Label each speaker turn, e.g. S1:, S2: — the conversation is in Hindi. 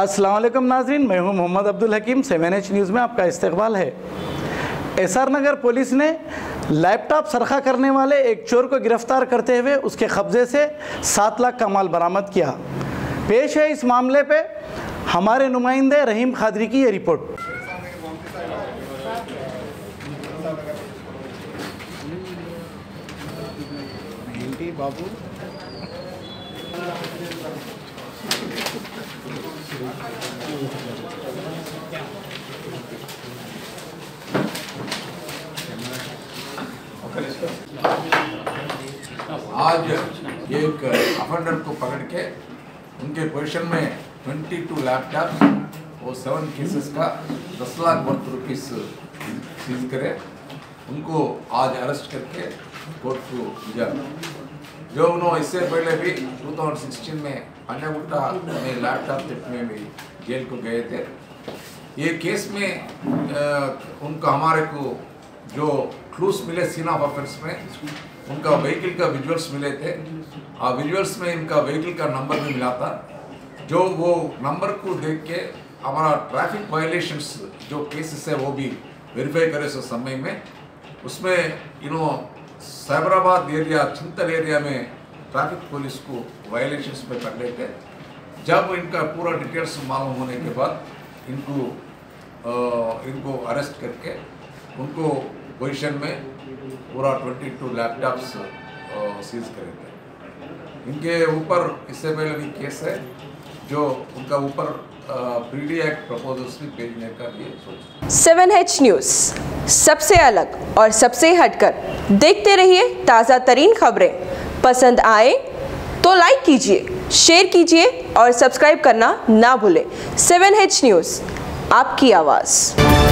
S1: अस्सलाम वालेकुम नाज़रीन, मैं हूं मोहम्मद अब्दुल हकीम। 7H न्यूज़ में आपका इस्तकबाल है। एसआर नगर पुलिस ने लैपटॉप सरखा करने वाले एक चोर को गिरफ्तार करते हुए उसके कब्जे से 7 लाख का माल बरामद किया। पेश है इस मामले पे हमारे नुमाइंदे रहीम खादरी की ये रिपोर्ट। बाबू
S2: आज एक अफेंडर को पकड़ के उनके पोजीशन में 22 लैपटॉप और 7 केसेस का 10 लाख वर्थ रुपीस सीज करे। उनको आज अरेस्ट करके कोर्ट को भेजा। जो उन्होंने इससे पहले भी 2016 में अन्यगुट्टा में लैपटॉप थेफ्ट में भी जेल को गए थे। ये केस में उनका हमारे को जो क्लूज मिले सीन ऑफ ऑफेंस में, उनका व्हीकल का विजुअल्स मिले थे। विजुअल्स में इनका व्हीकल का नंबर भी मिला था। जो वो नंबर को देख के हमारा ट्रैफिक वायलेशंस जो केसेस है वो भी वेरीफाई करे उस समय में। उसमें साइबराबाद एरिया, चिंतल एरिया में ट्रैफिक पुलिस को वायलेशंस में पकड़े थे। जब इनका पूरा डिटेल्स मालूम होने के बाद इनको अरेस्ट करके उनको पोजीशन में पूरा 22 लैपटॉप्स सीज करे थे। इनके ऊपर इससे पहले भी केस है जो उनका ऊपर पीडी एक्ट प्रपोजल्स भी भेजने का ये सोच।
S3: 7H न्यूज़ सबसे अलग और सबसे हटकर। देखते रहिए ताज़ा तरीन खबरें। पसंद आए तो लाइक कीजिए, शेयर कीजिए और सब्सक्राइब करना ना भूलें। 7H न्यूज़, आपकी आवाज़।